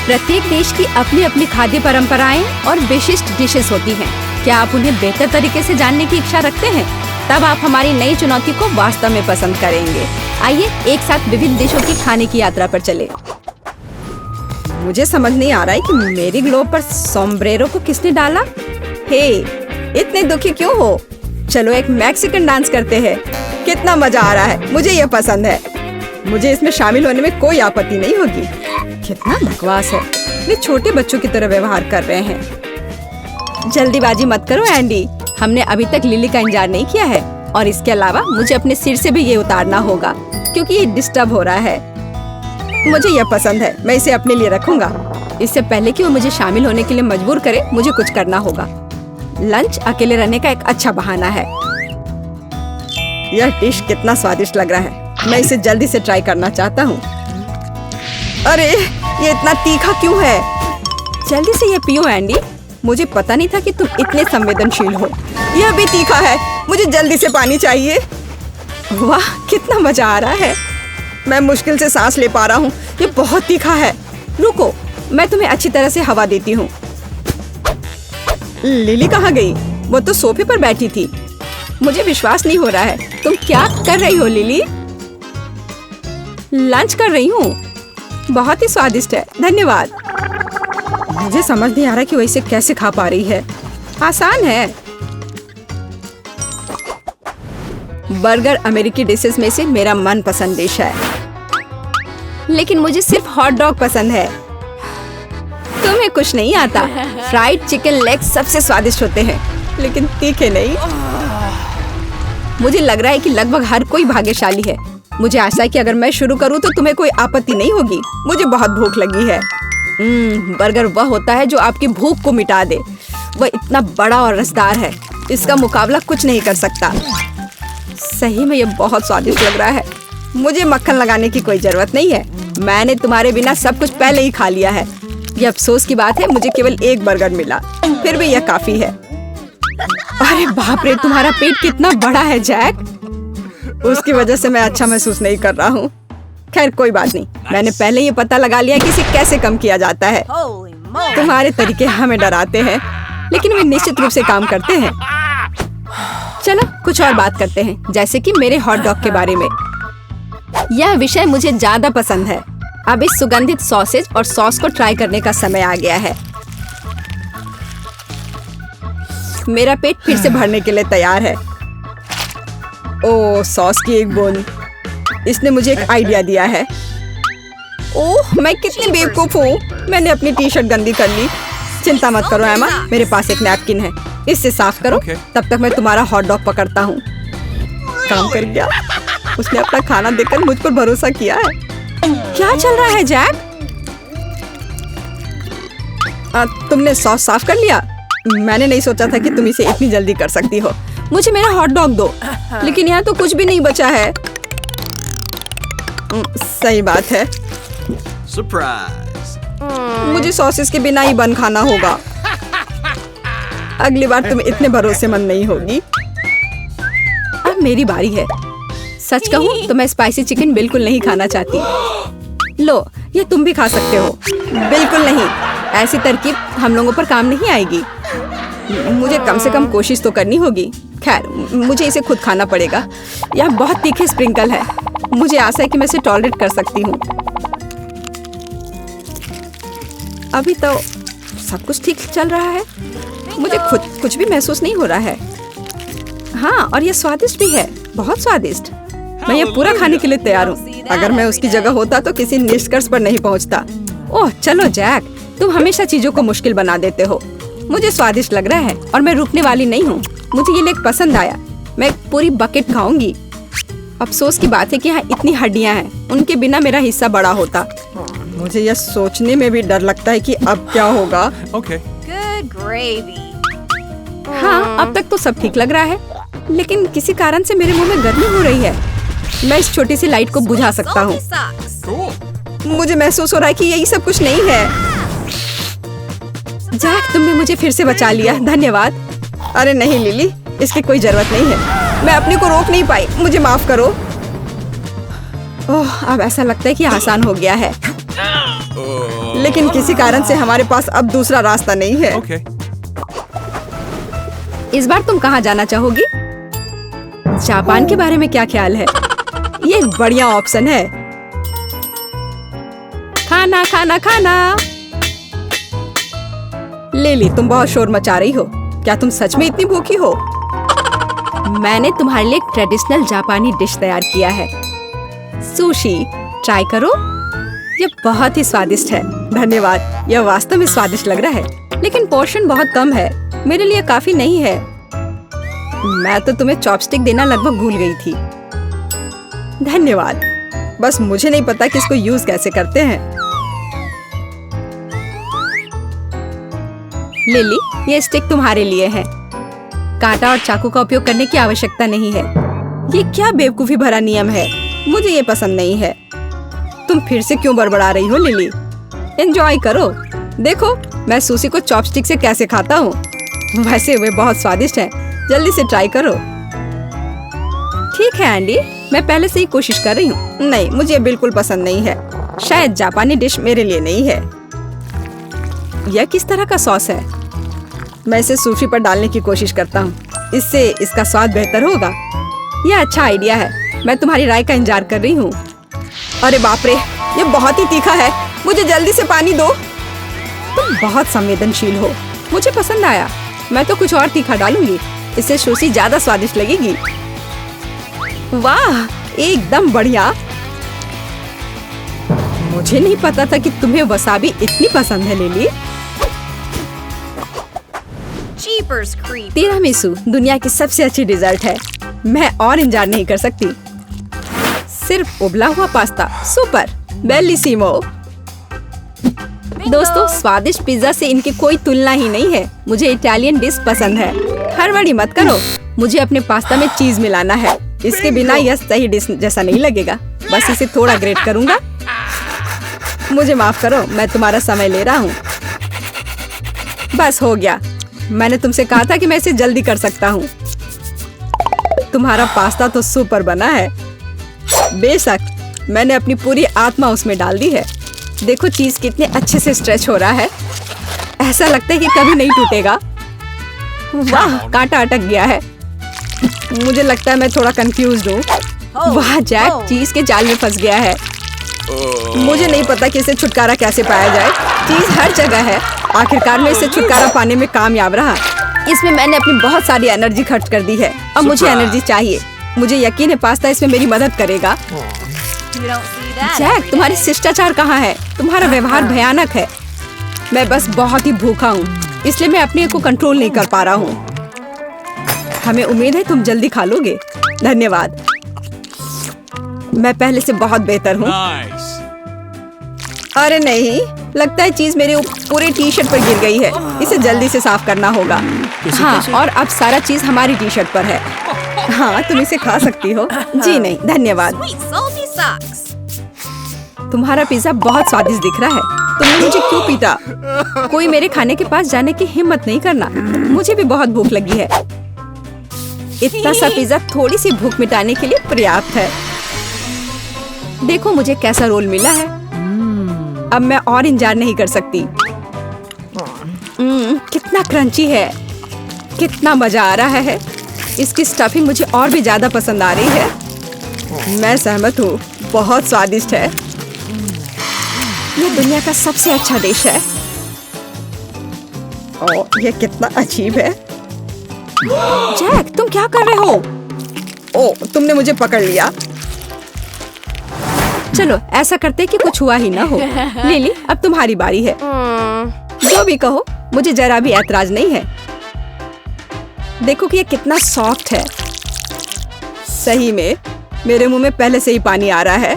प्रत्येक देश की अपनी अपनी खाद्य परंपराएं और विशिष्ट डिशेस होती हैं। क्या आप उन्हें बेहतर तरीके से जानने की इच्छा रखते हैं? तब आप हमारी नई चुनौती को वास्तव में पसंद करेंगे। आइए एक साथ विभिन्न देशों की खाने की यात्रा पर चले। मुझे समझ नहीं आ रहा है कि मेरी ग्लोब पर सोम्ब्रेरो को किसने डाला। हे, इतने दुखी क्यों हो? चलो एक मैक्सिकन डांस करते हैं। कितना मजा आ रहा है, मुझे ये पसंद है। मुझे इसमें शामिल होने में कोई आपत्ति नहीं होगी। कितना बकवास है, ये छोटे बच्चों की तरह व्यवहार कर रहे हैं। जल्दीबाजी मत करो एंडी, हमने अभी तक लिली का इंतजार नहीं किया है और इसके अलावा मुझे अपने सिर से भी ये उतारना होगा क्योंकि ये डिस्टर्ब हो रहा है। मुझे यह पसंद है, मैं इसे अपने लिए रखूंगा। इससे पहले कि वो मुझे शामिल होने के लिए मजबूर करे, मुझे कुछ करना होगा। लंच अकेले रहने का एक अच्छा बहाना है। यह डिश कितना स्वादिष्ट लग रहा है, मैं इसे जल्दी से ट्राई करना चाहता हूँ। अरे ये इतना तीखा क्यों है? जल्दी से ये पियो एंडी, मुझे पता नहीं था कि तुम इतने संवेदनशील हो। यह भी तीखा है, मुझे जल्दी से पानी चाहिए। वाह कितना मजा आ रहा है, मैं मुश्किल से सांस ले पा रहा हूँ। ये बहुत तीखा है। रुको, मैं तुम्हें अच्छी तरह से हवा देती हूँ। लिली कहाँ गई? वो तो सोफे पर बैठी थी। मुझे विश्वास नहीं हो रहा है। तुम क्या कर रही हो लिली? लंच कर रही हूँ, बहुत ही स्वादिष्ट है, धन्यवाद। मुझे समझ नहीं आ रहा कि वो इसे कैसे खा पा रही है। आसान है। बर्गर अमेरिकी डिशेस में से मेरा मनपसंद डिश है, लेकिन मुझे सिर्फ हॉट डॉग पसंद है। तुम्हें कुछ नहीं आता। फ्राइड चिकन लेग सबसे स्वादिष्ट होते हैं, लेकिन तीखे नहीं। मुझे लग रहा है कि लगभग हर कोई भाग्यशाली है। मुझे आशा है कि अगर मैं शुरू करूं तो तुम्हें कोई आपत्ति नहीं होगी। मुझे बहुत भूख लगी है। बर्गर वह होता है जो आपकी भूख को मिटा दे। वह इतना बड़ा और रसदार है, इसका मुकाबला कुछ नहीं कर सकता। सही में यह बहुत स्वादिष्ट लग रहा है। मुझे मक्खन लगाने की कोई जरूरत नहीं है, मैंने तुम्हारे बिना सब कुछ पहले ही खा लिया है। ये अफसोस की बात है, मुझे केवल एक बर्गर मिला, फिर भी यह काफी है। अरे बाप रे, तुम्हारा पेट कितना बड़ा है जैक। उसकी वजह से मैं अच्छा महसूस नहीं कर रहा हूँ। खैर कोई बात नहीं, मैंने पहले ये पता लगा लिया कि इसे कैसे कम किया जाता है। तुम्हारे तरीके हमें डराते हैं, लेकिन वे निश्चित रूप से काम करते हैं। चलो कुछ और बात करते हैं, जैसे कि मेरे हॉट डॉग के बारे में। यह विषय मुझे ज्यादा पसंद है। अब इस सुगंधित सॉसेज और सॉस को ट्राई करने का समय आ गया है। मेरा पेट फिर से भरने के लिए तैयार है। ओह, सॉस की एक बूंद। इसने मुझे एक आइडिया दिया है। ओह, मैं कितनी बेवकूफ हूँ, मैंने अपनी टी शर्ट गंदी कर ली। चिंता मत करो एमा, मेरे पास एक नैपकिन है, इससे साफ करो। तब तक मैं तुम्हारा हॉट डॉग पकड़ता हूँ। काम कर गया, उसने अपना खाना देखकर मुझ पर भरोसा किया है। क्या चल रहा है जैक? तुमने सॉस साफ कर लिया? मैंने नहीं सोचा था कि तुम इसे इतनी जल्दी कर सकती हो। मुझे मेरा हॉट डॉग दो। लेकिन यहाँ तो कुछ भी नहीं बचा है। सही बात है। सरप्राइज। मुझे सॉसेस के बिना ही बन खाना होगा। अगली बार तुम इतने भरोसेमंद नहीं होगी। अब मेरी बारी है। सच कहूँ तो मैं स्पाइसी चिकन बिल्कुल नहीं खाना चाहती। लो, ये तुम भी खा सकते हो। बिल्कुल नहीं, ऐसी तरकीब हम लोगों पर काम नहीं आएगी। मुझे कम से कम कोशिश तो करनी होगी। खैर, मुझे इसे खुद खाना पड़ेगा। यह बहुत तीखे स्प्रिंकल है। मुझे आशा है कि मैं इसे टॉलरेट कर सकती हूँ। अभी तो सब कुछ ठीक चल रहा है। मुझे खुद कुछ भी महसूस नहीं हो रहा है। हाँ, और यह स्वादिष्ट भी है, बहुत स्वादिष्ट। मैं ये पूरा खाने के लिए तैयार हूँ। अगर मैं उसकी जगह होता तो किसी निष्कर्ष पर नहीं पहुँचता। ओह चलो जैक, तुम हमेशा चीजों को मुश्किल बना देते हो। मुझे स्वादिष्ट लग रहा है और मैं रुकने वाली नहीं हूँ। मुझे ये लेग पसंद आया, मैं पूरी बकेट खाऊंगी। अफसोस की बात है कि यहाँ इतनी हड्डियाँ हैं, उनके बिना मेरा हिस्सा बड़ा होता। मुझे यह सोचने में भी डर लगता है कि अब क्या होगा। Good gravy. हाँ, अब तक तो सब ठीक लग रहा है, लेकिन किसी कारण से मेरे मुंह में गर्मी हो रही है। मैं इस छोटी सी लाइट को बुझा सकता हूँ। मुझे महसूस हो रहा है कि यही सब कुछ नहीं है। जैक, तुमने मुझे फिर से बचा लिया, धन्यवाद। अरे नहीं लिली, इसकी कोई जरूरत नहीं है। मैं अपने को रोक नहीं पाई, मुझे माफ करो। ओह, अब ऐसा लगता है कि आसान हो गया है। लेकिन किसी कारण से हमारे पास अब दूसरा रास्ता नहीं है। Okay. इस बार तुम कहाँ जाना चाहोगी? जापान के बारे में क्या ख्याल है? ये एक बढ़िया ऑप्शन है। खाना खाना खाना। लिली, तुम बहुत शोर मचा रही हो। क्या तुम सच में इतनी भूखी हो? मैंने तुम्हारे लिए एक ट्रेडिशनल जापानी डिश तैयार किया है, सुशी। ट्राई करो, ये बहुत ही स्वादिष्ट है। धन्यवाद, यह वास्तव में स्वादिष्ट लग रहा है, लेकिन पोर्शन बहुत कम है, मेरे लिए काफी नहीं है। मैं तो तुम्हें चॉपस्टिक देना लगभग भूल गई थी। धन्यवाद, बस मुझे नहीं पता कि इसको यूज कैसे करते हैं। लिली, ये स्टिक तुम्हारे लिए है। कांटा और चाकू का उपयोग करने की आवश्यकता नहीं है। ये क्या बेवकूफी भरा नियम है, मुझे ये पसंद नहीं है। तुम फिर से क्यों बड़बड़ा रही हो लिली? एंजॉय करो। देखो मैं सुशी को चॉपस्टिक से कैसे खाता हूँ। वैसे वे बहुत स्वादिष्ट हैं, जल्दी से ट्राई करो। ठीक है एंडी, मैं पहले से ही कोशिश कर रही हूँ। नहीं, मुझे बिल्कुल पसंद नहीं है। शायद जापानी डिश मेरे लिए नहीं है। यह किस तरह का सॉस है? मैं इसे सुशी पर डालने की कोशिश करता हूँ, इससे इसका स्वाद बेहतर होगा। यह अच्छा आइडिया है, मैं तुम्हारी राय का इंतजार कर रही हूँ। अरे बाप रे, ये बहुत ही तीखा है, मुझे जल्दी से पानी दो। तुम बहुत संवेदनशील हो, मुझे पसंद आया। मैं तो कुछ और तीखा डालूंगी, इससे सुशी ज्यादा स्वादिष्ट लगेगी। वाह, एकदम बढ़िया। मुझे नहीं पता था कि तुम्हें वसाबी इतनी पसंद है लिली। Jeepers creep. तिरामिसू दुनिया की सबसे अच्छी डिजर्ट है, मैं और इंतजार नहीं कर सकती। सिर्फ उबला हुआ पास्ता, सुपर बेलिसिमो। दोस्तों, स्वादिष्ट पिज्जा से इनकी कोई तुलना ही नहीं है। मुझे इटालियन डिश पसंद है। हड़बड़ी मत करो, मुझे अपने पास्ता में चीज मिलाना है। इसके बिना यह सही डिश जैसा नहीं लगेगा। बस इसे थोड़ा ग्रेट करूंगा। मुझे माफ करो, मैं तुम्हारा समय ले रहा हूँ। बस हो गया, मैंने तुमसे कहा था कि मैं इसे जल्दी कर सकता हूँ। तुम्हारा पास्ता तो सुपर बना है। बेशक, मैंने अपनी पूरी आत्मा उसमें डाल दी है। देखो चीज कितने अच्छे से स्ट्रेच हो रहा है, ऐसा लगता है कि कभी नहीं टूटेगा। वाह, कांटा अटक गया है। मुझे लगता है मैं थोड़ा कंफ्यूज्ड हूँ। वाह जैक, चीज के जाल में फंस गया है। मुझे नहीं पता कि इसे छुटकारा कैसे पाया जाए। चीज हर जगह है। आखिरकार मैं इसे छुटकारा पाने में कामयाब रहा। इसमें मैंने अपनी बहुत सारी एनर्जी खर्च कर दी है। अब मुझे एनर्जी चाहिए। मुझे यकीन है पास्ता इसमें मेरी मदद करेगा। You don't see that. Jack, तुम्हारी शिष्टाचार कहाँ है? तुम्हारा व्यवहार भयानक है। मैं बस बहुत ही भूखा हूँ, इसलिए मैं अपने को कंट्रोल नहीं कर पा रहा हूँ। हमें उम्मीद है तुम जल्दी खा लोगे। धन्यवाद, मैं पहले से बहुत बेहतर हूँ। Nice. अरे नहीं, लगता है चीज मेरे पूरे टी शर्ट पर गिर गई है। इसे जल्दी से साफ करना होगा। हाँ, और अब सारा चीज हमारी टी शर्ट पर है। हाँ, तुम इसे खा सकती हो। जी नहीं, धन्यवाद। Sweet salty socks. तुम्हारा पिज्जा बहुत स्वादिष्ट दिख रहा है। तुमने मुझे क्यों पीटा? कोई मेरे खाने के पास जाने की हिम्मत नहीं करना। मुझे भी बहुत भूख लगी है। इतना सा पिज्जा थोड़ी सी भूख मिटाने के लिए पर्याप्त है। देखो मुझे कैसा रोल मिला है। अब मैं और इंतजार नहीं कर सकती। कितना क्रंची है, कितना मजा आ रहा है। इसकी स्टफिंग मुझे और भी ज्यादा पसंद आ रही है। मैं सहमत हूँ, बहुत स्वादिष्ट है। ये दुनिया का सबसे अच्छा डिश है। ओह, ये कितना अजीब है। जैक, तुम क्या कर रहे हो? ओह, तुमने मुझे पकड़ लिया। चलो ऐसा करते कि कुछ हुआ ही ना हो। लिली, अब तुम्हारी बारी है। जो भी कहो, मुझे जरा भी ऐतराज नहीं है। देखो कि ये कितना सॉफ्ट है। सही में मेरे मुंह में पहले से ही पानी आ रहा है।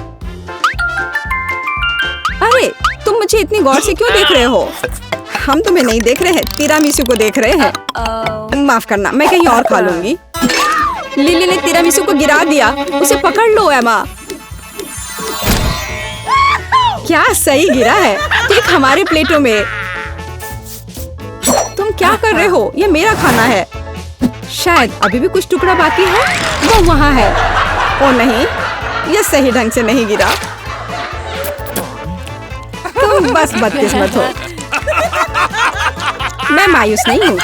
अरे, तुम मुझे इतनी गौर से क्यों देख रहे हो? हम तुम्हें नहीं देख रहे हैं, तिरामिसू को देख रहे हैं। माफ करना, मैं कहीं और खा लूंगी। लिली ने तिरामिसू को गिरा दिया। उसे पकड़ लो एमा। क्या सही गिरा है, ठीक हमारे प्लेटों में। तुम क्या कर रहे हो? ये मेरा खाना है। शायद अभी भी कुछ टुकड़ा बाकी है। वो वहाँ है। ओ नहीं, ये सही ढंग से नहीं गिरा। तुम बस बदकिस्मत हो। मैं मायूस नहीं हूँ,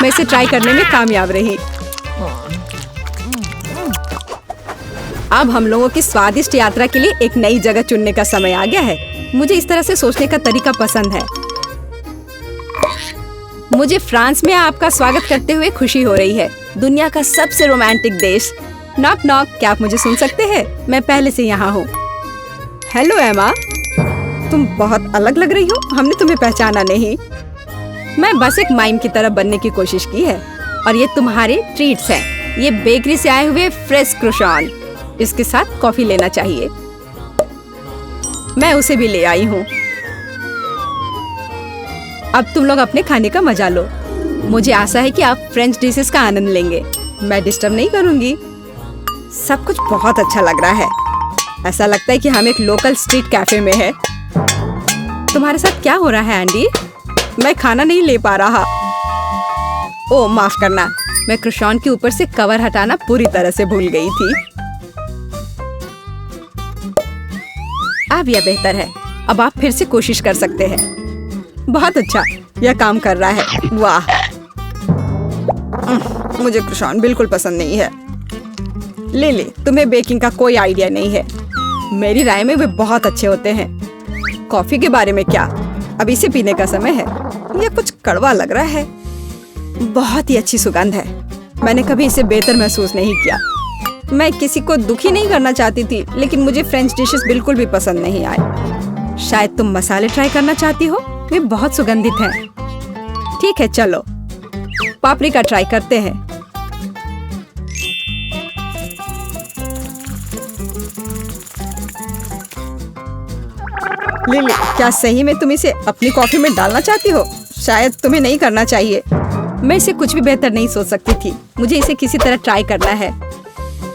मैं इसे ट्राई करने में कामयाब रही। अब हम लोगों की स्वादिष्ट यात्रा के लिए एक नई जगह चुनने का समय आ गया है। मुझे इस तरह से सोचने का तरीका पसंद है। मुझे फ्रांस में आपका स्वागत करते हुए खुशी हो रही है, दुनिया का सबसे रोमांटिक देश। नॉक नॉक, क्या आप मुझे सुन सकते हैं? मैं पहले से यहाँ हूँ। हेलो एमा, तुम बहुत अलग लग रही हो, हमने तुम्हें पहचाना नहीं। मैं बस एक माइम की तरह बनने की कोशिश की है। और ये तुम्हारे ट्रीट्स हैं। ये बेकरी से आए हुए फ्रेश क्रोसान, इसके साथ कॉफी लेना चाहिए। मैं उसे भी ले आई हूँ। अब तुम लोग अपने खाने का मजा लो। मुझे आशा है कि आप फ्रेंच डिशेस का आनंद लेंगे। मैं डिस्टर्ब नहीं करूँगी। सब कुछ बहुत अच्छा लग रहा है। ऐसा लगता है कि हम एक लोकल स्ट्रीट कैफे में हैं। तुम्हारे साथ क्या हो रहा है एंडी? मैं खाना नहीं ले पा रहा। ओह माफ करना, मैं क्रोसान के ऊपर से कवर हटाना पूरी तरह से भूल गई थी। अब यह बेहतर है। अब आप फिर से कोशिश कर सकते हैं। बहुत अच्छा, यह काम कर रहा है। वाह, मुझे क्रोसान बिल्कुल पसंद नहीं है। लिली, तुम्हें बेकिंग का कोई आइडिया नहीं है। मेरी राय में वे बहुत अच्छे होते हैं। कॉफी के बारे में क्या? अब इसे पीने का समय है। यह कुछ कड़वा लग रहा है। बहुत ही अच्छी सुगंध है। मैंने कभी इसे बेहतर महसूस नहीं किया। मैं किसी को दुखी नहीं करना चाहती थी, लेकिन मुझे फ्रेंच डिशेस बिल्कुल भी पसंद नहीं आए। शायद तुम मसाले ट्राई करना चाहती हो, वे बहुत सुगंधित हैं। ठीक है, चलो पापरिका ट्राई करते हैं। लिली, क्या सही में तुम इसे अपनी कॉफी में डालना चाहती हो? शायद तुम्हें नहीं करना चाहिए। मैं इसे कुछ भी बेहतर नहीं सोच सकती थी। मुझे इसे किसी तरह ट्राई करना है।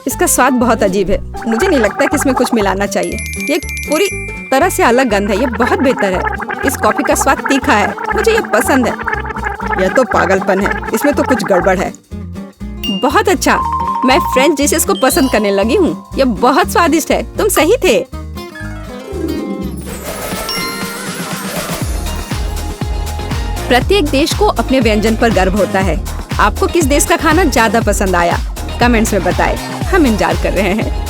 इसका स्वाद बहुत अजीब है। मुझे नहीं लगता कि इसमें कुछ मिलाना चाहिए। ये पूरी तरह से अलग गंध है। ये बहुत बेहतर है। इस कॉफी का स्वाद तीखा है। मुझे ये पसंद है। यह तो पागलपन है। इसमें तो कुछ गड़बड़ है। बहुत अच्छा, मैं फ्रेंच डिशेस को पसंद करने लगी हूँ। यह बहुत स्वादिष्ट है। तुम सही थे। प्रत्येक देश को अपने व्यंजन पर गर्व होता है। आपको किस देश का खाना ज्यादा पसंद आया? कमेंट्स में बताएं। हम इंतजार कर रहे हैं।